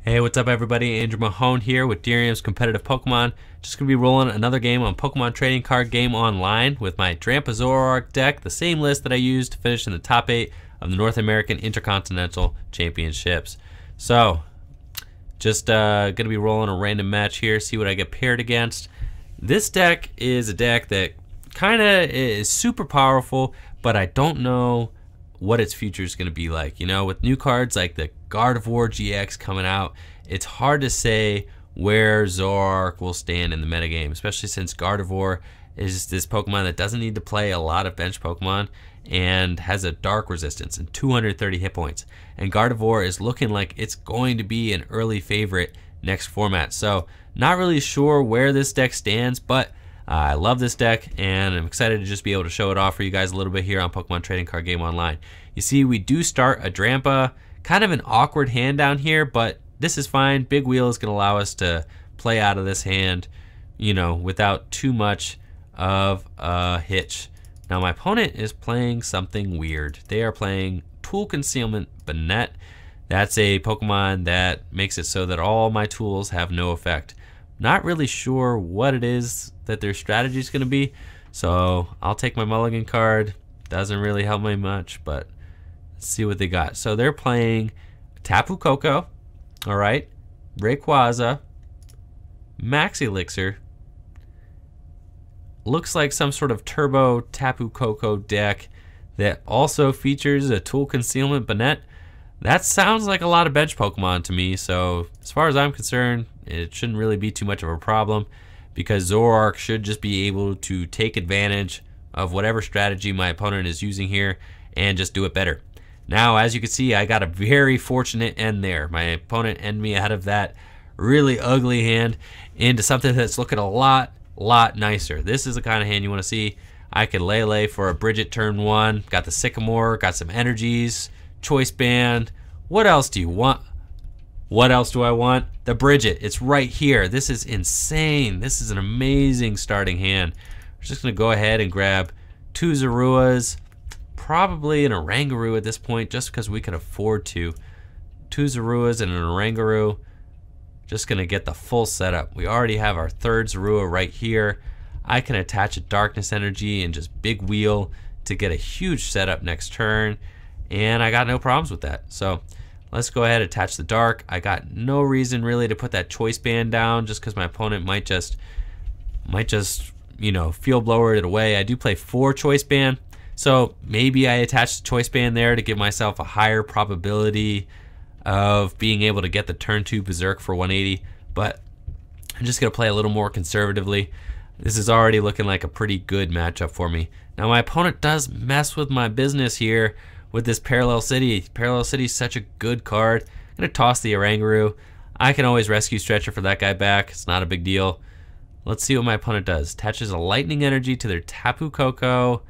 Hey, what's up everybody? Andrew Mahone here with Dram's Competitive Pokemon. Just going to be rolling another game on Pokemon Trading Card Game Online with my Drampa Zoroark deck, the same list that I used to finish in the top 8 of the North American Intercontinental Championships. So, just going to be rolling a random match here, see what I get paired against. This deck is a deck that kind of is super powerful, but I don't know what its future is going to be like. You know, with new cards like the Gardevoir GX coming out, it's hard to say where Zoroark will stand in the metagame, especially since Gardevoir is this Pokemon that doesn't need to play a lot of bench Pokemon and has a dark resistance and 230 hit points. And Gardevoir is looking like it's going to be an early favorite next format. So not really sure where this deck stands, but I love this deck, and I'm excited to just be able to show it off for you guys a little bit here on Pokemon Trading Card Game Online. You see, we do start a Drampa, kind of an awkward hand down here, but this is fine. Big Wheel is going to allow us to play out of this hand, you know, without too much of a hitch. Now, my opponent is playing something weird. They are playing Tool Concealment Banette. That's a Pokemon that makes it so that all my tools have no effect. Not really sure what it is that their strategy is going to be, so I'll take my mulligan card. Doesn't really help me much, but let's see what they got. So they're playing Tapu Koko, all right, Rayquaza, Max Elixir. Looks like some sort of turbo Tapu Koko deck that also features a Tool Concealment Banette. That sounds like a lot of bench Pokemon to me, so as far as I'm concerned, it shouldn't really be too much of a problem because Zoroark should just be able to take advantage of whatever strategy my opponent is using here and just do it better. Now, as you can see, I got a very fortunate end there. My opponent ended me out of that really ugly hand into something that's looking a lot nicer. This is the kind of hand you want to see. I could lay for a Bridget turn 1, got the Sycamore, got some energies, Choice Band. What else do you want? What else do I want? The Bridget. It's right here. This is insane. This is an amazing starting hand. We're just going to go ahead and grab 2 Zoruas, probably an Oranguru at this point, just because we can afford to. 2 Zoruas and an Oranguru. Just going to get the full setup. We already have our 3rd Zorua right here. I can attach a Darkness Energy and just Big Wheel to get a huge setup next turn. And I got no problems with that. So let's go ahead and attach the Dark. I got no reason really to put that Choice Band down just because my opponent might just, you know, Field Blower it away. I do play 4 Choice Band. So maybe I attach the Choice Band there to give myself a higher probability of being able to get the turn 2 Berserk for 180. But I'm just going to play a little more conservatively. This is already looking like a pretty good matchup for me. Now my opponent does mess with my business here with this Parallel City. Parallel City is such a good card. I'm going to toss the Oranguru. I can always rescue Stretcher for that guy back. It's not a big deal. Let's see what my opponent does. Attaches a Lightning Energy to their Tapu Koko.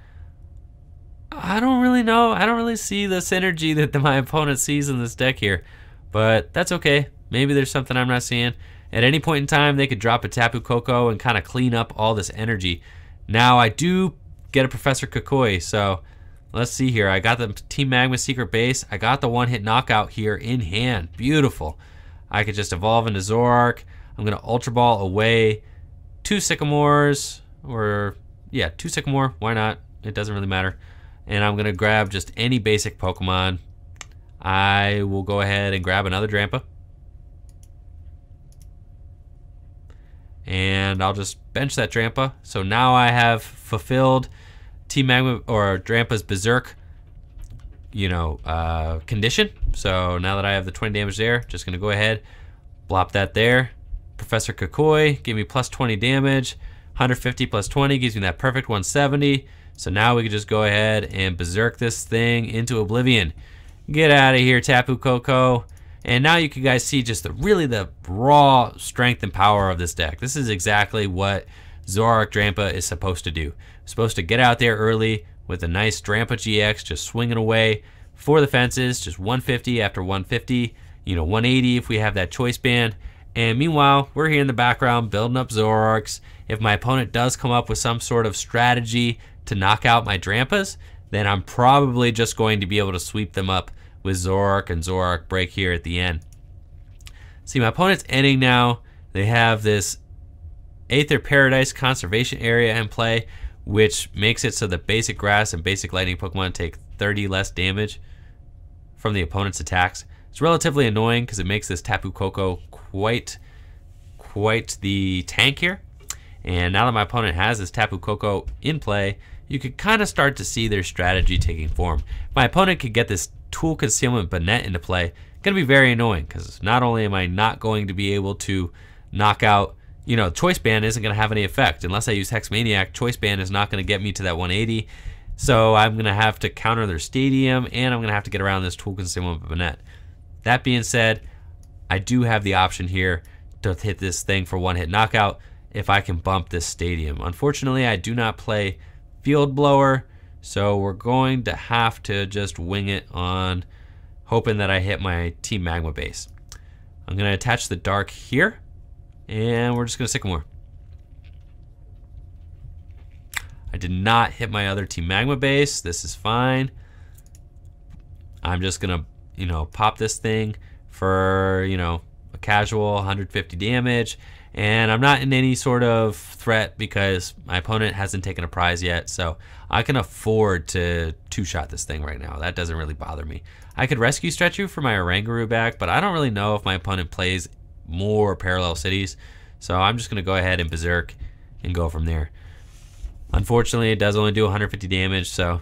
I don't really know. I don't really see the synergy that my opponent sees in this deck here. But that's okay. Maybe there's something I'm not seeing. At any point in time, they could drop a Tapu Koko and kind of clean up all this energy. Now, I do get a Professor Kukui, so let's see here. I got the Team Magma Secret Base. I got the one-hit knockout here in hand. Beautiful. I could just evolve into Zoroark. I'm going to Ultra Ball away 2 Sycamores. Or, yeah, 2 Sycamore. Why not? It doesn't really matter. And I'm going to grab just any basic Pokemon. I will go ahead and grab another Drampa. And I'll just bench that Drampa. So now I have fulfilled Team Magma or Drampa's Berserk, you know, condition. So now that I have the 20 damage there, just gonna go ahead, blop that there. Professor Kukui, give me plus 20 damage. 150 plus 20 gives me that perfect 170. So now we can just go ahead and Berserk this thing into oblivion. Get out of here, Tapu Koko. And now you can guys see just the raw strength and power of this deck. This is exactly what Zoroark Drampa is supposed to do. Supposed to get out there early with a nice Drampa GX, just swinging away for the fences, just 150 after 150, you know, 180 if we have that Choice Band. And meanwhile, we're here in the background building up Zoroarks. If my opponent does come up with some sort of strategy to knock out my Drampas, then I'm probably just going to be able to sweep them up with Zoroark and Zoroark Break here at the end. See, my opponent's ending now. They have this Aether Paradise conservation area in play, which makes it so that basic grass and basic lightning Pokemon take 30 less damage from the opponent's attacks. It's relatively annoying because it makes this Tapu Koko quite the tank here. And now that my opponent has this Tapu Koko in play, you could kind of start to see their strategy taking form. If my opponent could get this Tool Concealment Banette into play, it's going to be very annoying because not only am I not going to be able to knock out, Choice Band isn't going to have any effect. Unless I use Hex Maniac, Choice Band is not going to get me to that 180. So I'm going to have to counter their Stadium, and I'm going to have to get around this Tool Concealment Banette. That being said, I do have the option here to hit this thing for one-hit knockout if I can bump this Stadium. Unfortunately, I do not play Field Blower, so we're going to have to just wing it on hoping that I hit my Team Magma base. I'm going to attach the Dark here, and we're just going to Sycamore. I did not hit my other Team Magma base. This is fine. I'm just going to, pop this thing for, a casual 150 damage. And I'm not in any sort of threat because my opponent hasn't taken a prize yet. So I can afford to two-shot this thing right now. That doesn't really bother me. I could Rescue Stretch You for my Oranguru back, but I don't really know if my opponent plays more Parallel Cities. So I'm just going to go ahead and Berserk and go from there. Unfortunately, it does only do 150 damage, so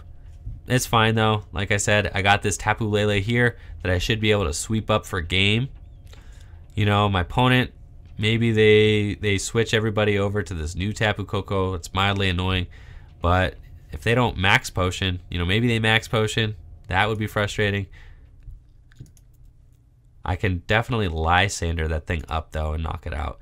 it's fine though. Like I said, I got this Tapu Lele here that I should be able to sweep up for game. My opponent, maybe they switch everybody over to this new Tapu Koko. It's mildly annoying, but if they don't Max Potion, maybe they Max Potion. That would be frustrating. I can definitely Lysander that thing up though and knock it out.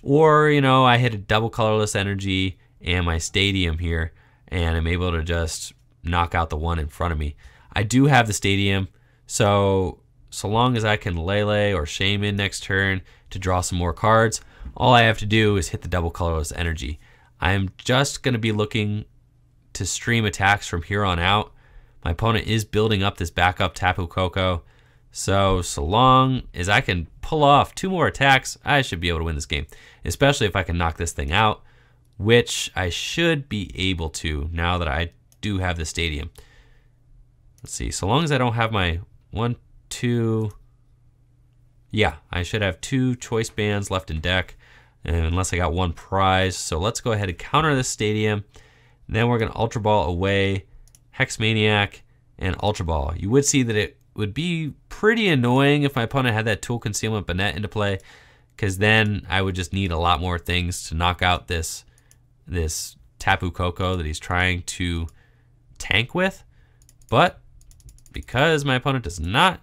Or, I hit a double colorless energy and my Stadium here, and I'm able to just knock out the one in front of me. I do have the Stadium, so long as I can Lele or Shaman next turn to draw some more cards, all I have to do is hit the double colorless energy. I'm just going to be looking to stream attacks from here on out. My opponent is building up this backup Tapu Koko, so long as I can pull off 2 more attacks, I should be able to win this game, especially if I can knock this thing out, which I should be able to now that I do have the Stadium. Let's see, so long as I don't have my 1, 2, yeah, I should have 2 Choice Bands left in deck, unless I got 1 prize. So let's go ahead and counter this Stadium. Then we're going to Ultra Ball away, Hex Maniac, and Ultra Ball. You would see that it would be pretty annoying if my opponent had that Tool Concealment Banette into play, because then I would just need a lot more things to knock out this Tapu Koko that he's trying to tank with. But because my opponent does not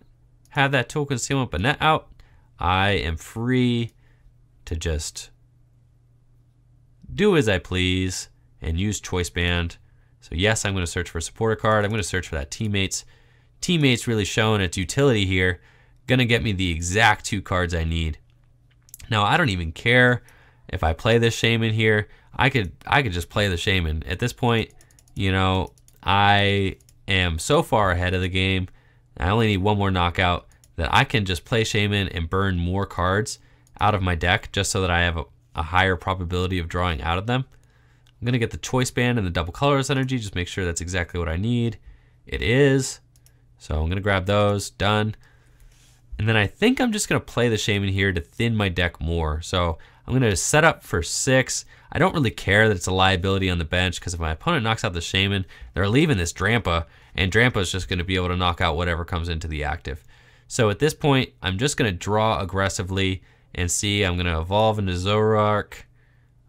have that Tool Concealment Banette out, I am free to just do as I please and use Choice Band. So yes, I'm going to search for a supporter card. I'm going to search for that Teammates. Teammates really showing its utility here. Going to get me the exact 2 cards I need. Now, I don't even care if I play this Shaman here. I could just play the Shaman. At this point, I am so far ahead of the game. I only need 1 more knockout that I can just play Shaman and burn more cards out of my deck just so that I have a higher probability of drawing out of them. I'm going to get the Choice Band and the double colorless energy, just make sure that's exactly what I need. It is. So I'm going to grab those, done. And then I think I'm just going to play the Shaman here to thin my deck more. So I'm going to set up for 6. I don't really care that it's a liability on the bench, because if my opponent knocks out the Shaman, they're leaving this Drampa, and Drampa is just going to be able to knock out whatever comes into the active. So at this point, I'm just going to draw aggressively and see. I'm going to evolve into Zoroark,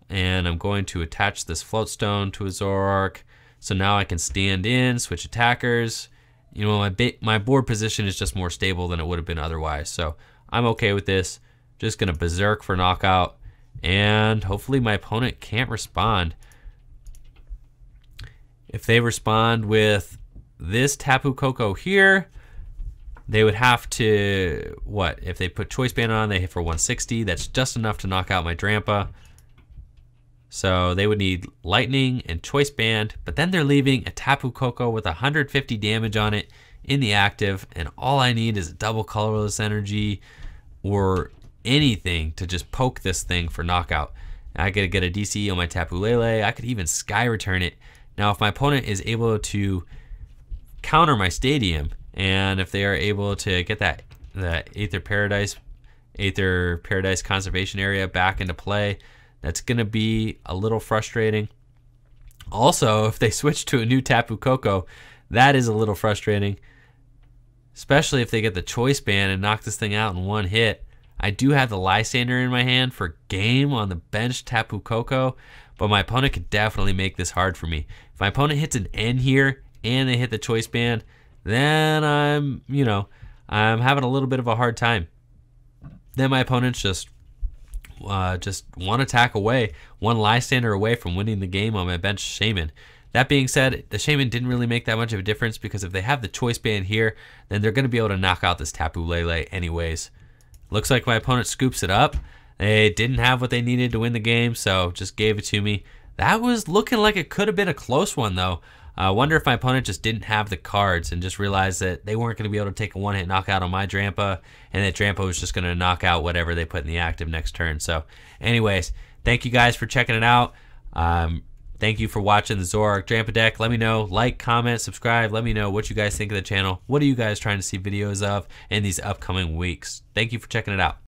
and I'm going to attach this Floatstone to a Zoroark. So now I can stand in, switch attackers. My board position is just more stable than it would have been otherwise. So I'm okay with this. Just going to Berserk for knockout, and hopefully my opponent can't respond. If they respond with this Tapu Koko here, they would have to, if they put Choice Band on, they hit for 160. That's just enough to knock out my Drampa. So they would need Lightning and Choice Band, but then they're leaving a Tapu Koko with 150 damage on it in the active, and all I need is a double colorless energy or anything to just poke this thing for knockout. I could get a DC on my Tapu Lele. I could even Sky Return it. Now, if my opponent is able to counter my Stadium, and if they are able to get that Aether Paradise Conservation Area back into play, that's going to be a little frustrating. Also, if they switch to a new Tapu Koko, that is a little frustrating, especially if they get the Choice Band and knock this thing out in one hit. I do have the Lysander in my hand for game on the bench Tapu Koko, but my opponent could definitely make this hard for me. If my opponent hits an N here and they hit the Choice Band, then I'm having a little bit of a hard time. Then my opponent's just one attack away, one Lysander away from winning the game on my bench Shaman. That being said, the Shaman didn't really make that much of a difference because if they have the Choice Band here, then they're going to be able to knock out this Tapu Lele anyways. Looks like my opponent scoops it up. They didn't have what they needed to win the game, so just gave it to me. That was looking like it could have been a close one, though. I wonder if my opponent just didn't have the cards and just realized that they weren't going to be able to take a one-hit knockout on my Drampa, and that Drampa was just going to knock out whatever they put in the active next turn. So anyways, thank you guys for checking it out. Thank you for watching the Zoroark Drampa deck. Let me know, like, comment, subscribe. Let me know what you guys think of the channel. What are you guys trying to see videos of in these upcoming weeks? Thank you for checking it out.